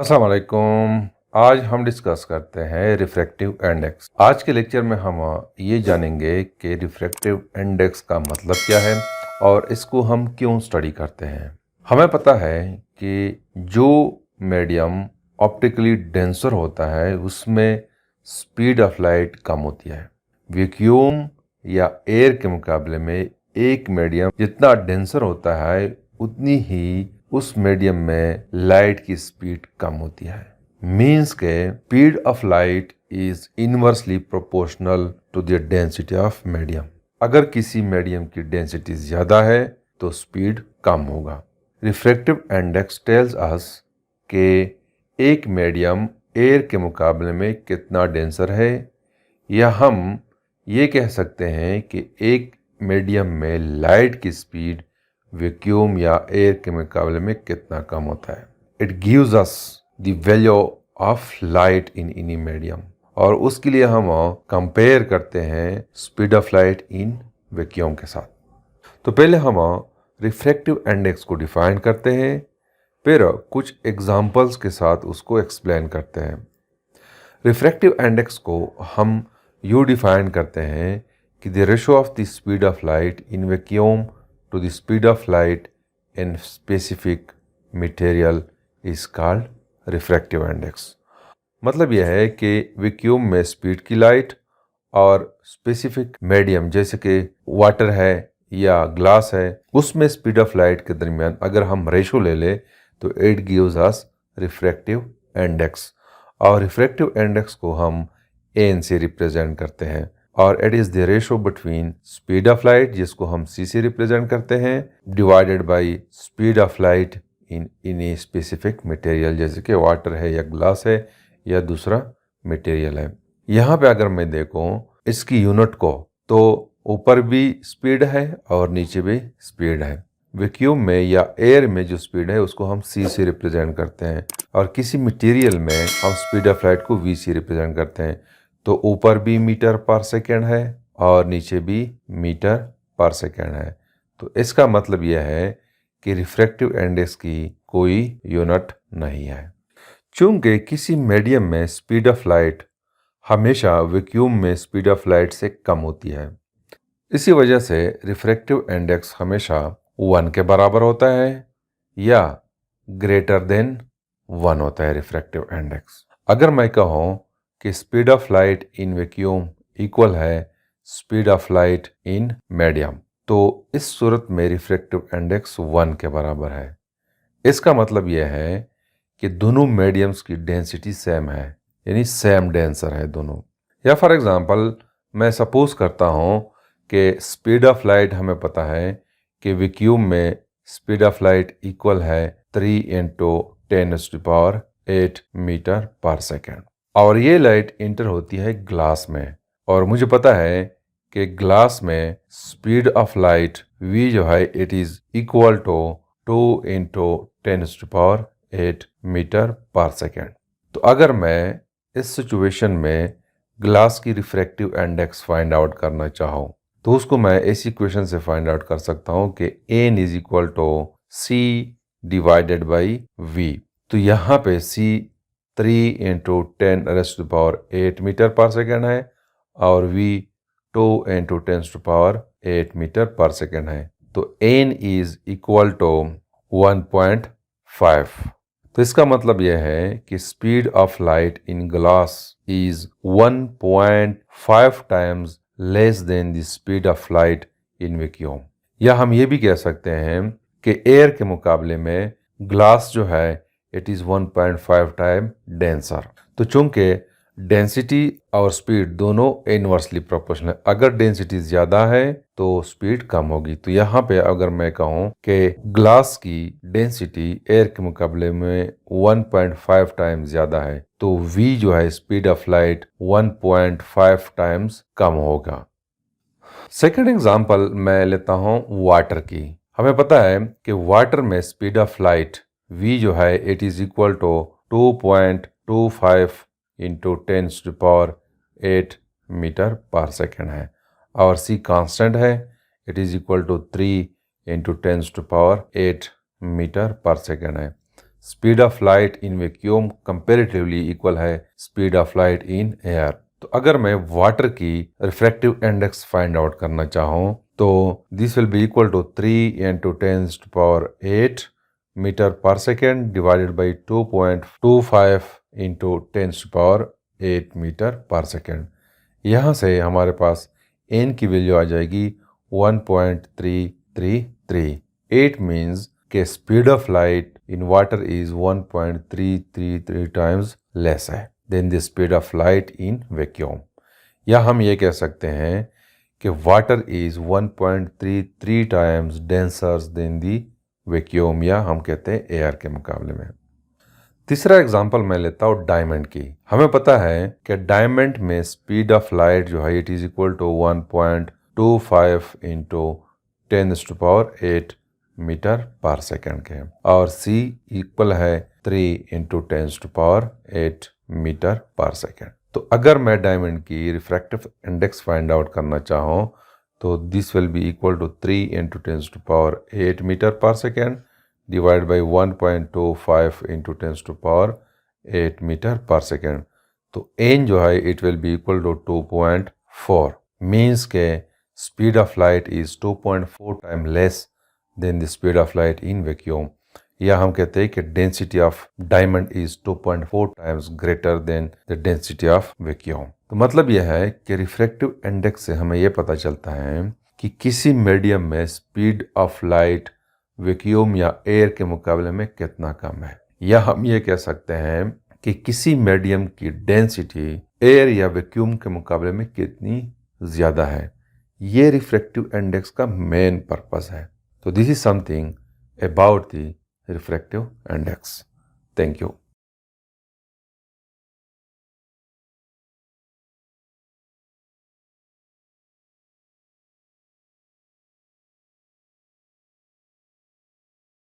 अस्सलाम वालेकुम। आज हम डिस्कस करते हैं रिफ्रैक्टिव इंडेक्स। आज के लेक्चर में हम ये जानेंगे कि रिफ्रैक्टिव इंडेक्स का मतलब क्या है और इसको हम क्यों स्टडी करते हैं। हमें पता है कि जो मीडियम ऑप्टिकली डेंसर होता है उसमें स्पीड ऑफ लाइट कम होती है। वैक्यूम या एयर के मुकाबले में एक मीडियम जितना डेंसर होता है उतनी ही उस मीडियम में लाइट की स्पीड कम होती है। मीन्स के speed of light is inversely proportional to the density of medium. अगर किसी मीडियम की डेंसिटी ज्यादा है तो स्पीड कम होगा। रिफ्रैक्टिव इंडेक्स टेल्स अस कि एक मीडियम एयर के मुकाबले में कितना डेंसर है, या हम ये कह सकते हैं कि एक मीडियम में लाइट की स्पीड वैक्यूम या एयर के मुकाबले में कितना कम होता है। It gives us the value of light in any medium, और उसके लिए हम कंपेयर करते हैं speed of light in vacuum के साथ। तो पहले हम रिफ्रैक्टिव इंडेक्स को डिफाइन करते हैं, फिर कुछ एग्जांपल्स के साथ उसको एक्सप्लेन करते हैं। रिफ्रैक्टिव इंडेक्स को हम यूँ डिफाइन करते हैं कि the ratio of the speed of light in vacuum to the speed of light in specific material is called refractive index। मतलब यह है कि वैक्यूम में स्पीड की लाइट और स्पेसिफिक मीडियम जैसे कि वाटर है या ग्लास है उसमें स्पीड ऑफ लाइट के दरमियान अगर हम रेशो ले ले तो it gives us refractive index, और रिफ्रैक्टिव इंडेक्स को हम एन से रिप्रेजेंट करते हैं, और it is the ratio between speed of light जिसको हम सी से रिप्रेजेंट करते हैं divided by speed of light in a specific material जैसे कि वाटर है या ग्लास है या दूसरा मटेरियल है। यहाँ पे अगर मैं देखूँ इसकी यूनिट को तो ऊपर भी स्पीड है और नीचे भी स्पीड है। वैक्यूम में या एयर में जो स्पीड है उसको हम सी से रिप्रेजेंट करते हैं, और किसी मटेरियल में हम स्पीड ऑफ लाइट को वी से रिप्रेजेंट करते हैं। तो ऊपर भी मीटर पर सेकेंड है और नीचे भी मीटर पर सेकेंड है। तो इसका मतलब यह है कि रिफ्रैक्टिव इंडेक्स की कोई यूनिट नहीं है। चूंकि किसी मीडियम में स्पीड ऑफ लाइट हमेशा वैक्यूम में स्पीड ऑफ लाइट से कम होती है, इसी वजह से रिफ्रैक्टिव इंडेक्स हमेशा 1 के बराबर होता है या ग्रेटर देन 1 होता है रिफ्रैक्टिव इंडेक्स। अगर मैं कहूँ कि speed of light in vacuum equal है speed of light in medium, तो इस सूरत में रिफ्रैक्टिव इंडेक्स 1 के बराबर है। इसका मतलब यह है कि दोनों मीडियम्स की डेंसिटी सेम है, यानी सेम डेंसर है दोनों। या फॉर एग्जांपल मैं सपोज करता हूँ कि स्पीड ऑफ लाइट हमें पता है कि वैक्यूम में स्पीड ऑफ लाइट इक्वल है 3 × 10⁸ मीटर पर सेकेंड, और ये लाइट इंटर होती है ग्लास में, और मुझे पता है कि ग्लास में स्पीड ऑफ लाइट v जो है it is equal to 2 × 10⁸ metre पर सेकेंड। तो अगर मैं इस सिचुएशन में ग्लास की रिफ्रैक्टिव इंडेक्स फाइंड आउट करना चाहूँ तो उसको मैं इस इक्वेशन से फाइंड आउट कर सकता हूँ कि n is equal to c divided by v। तो यहाँ पे c 3 × 10⁸ मीटर पर सेकेंड है और v 2 × 10⁸ मीटर पर सेकेंड है। तो n इज इक्वल टू 1.5। तो इसका मतलब यह है कि speed of light in glass is 1.5 times less than the speed of light in vacuum. या हम ये भी कह सकते हैं कि एयर के मुकाबले में ग्लास जो है इट इज़ 1.5 टाइम डेंसर। तो चूंकि डेंसिटी और स्पीड दोनों इनवर्सली प्रोपोर्शनल है, अगर डेंसिटी ज़्यादा है तो स्पीड कम होगी। तो यहाँ पे अगर मैं कहूँ कि ग्लास की डेंसिटी एयर के मुकाबले में 1.5 टाइम ज़्यादा है तो v जो है स्पीड ऑफ लाइट 1.5 टाइम्स कम होगा। सेकेंड एग्जाम्पल मैं लेता हूँ वाटर की। हमें पता है कि वाटर में स्पीड ऑफ लाइट v जो है it is equal to 2.25 × 10⁸ metre पर सेकेंड है, और c कांस्टेंट है it is equal to 3 × 10⁸ metre पर सेकेंड है। Speed of light in vacuum comparatively equal है speed of light in air. तो अगर मैं वाटर की रिफ्रैक्टिव इंडेक्स फाइंड आउट करना चाहूँ तो this will be equal to 3 into 10⁸ metre पर second divided by 2.25 into 10⁸ metre पर सेकेंड। यहाँ से हमारे पास n की वैल्यू आ जाएगी 1.333। 8 मीन्स के speed of light in water is 1.333 times less है than the speed of light in vacuum. या हम ये कह सकते हैं कि water is 1.33 times denser than the vacuum, या हम कहते हैं एयर के मुकाबले में। तीसरा एग्जांपल मैं लेता हूँ डायमंड की। हमें पता है कि डायमंड में स्पीड ऑफ लाइट जो है it is equal to 1.25 into 10⁸ metre पर सेकेंड के, और c इक्वल है 3 into 10⁸ मीटर पर सेकेंड। तो अगर मैं डायमंड की रिफ्रैक्टिव इंडेक्स फाइंड आउट करना चाहूँ तो this will be equal to 3 into 10⁸ metre पर second divide by 1.25 into 10⁸ metre पर सेकेंड। तो n जो है it will be equal to 2.4 means के speed of light is 2.4 time less than the speed of light in vacuum. या हम कहते हैं कि density of diamond is 2.4 times greater than the density of vacuum. तो मतलब यह है कि रिफ्रैक्टिव इंडेक्स से हमें यह पता चलता है कि किसी मीडियम में स्पीड ऑफ लाइट वैक्यूम या एयर के मुकाबले में कितना कम है, या हम ये कह सकते हैं कि किसी मीडियम की डेंसिटी एयर या वैक्यूम के मुकाबले में कितनी ज़्यादा है। ये रिफ्रैक्टिव इंडेक्स का मेन पर्पस है। तो this is something about the refractive index. Thank you.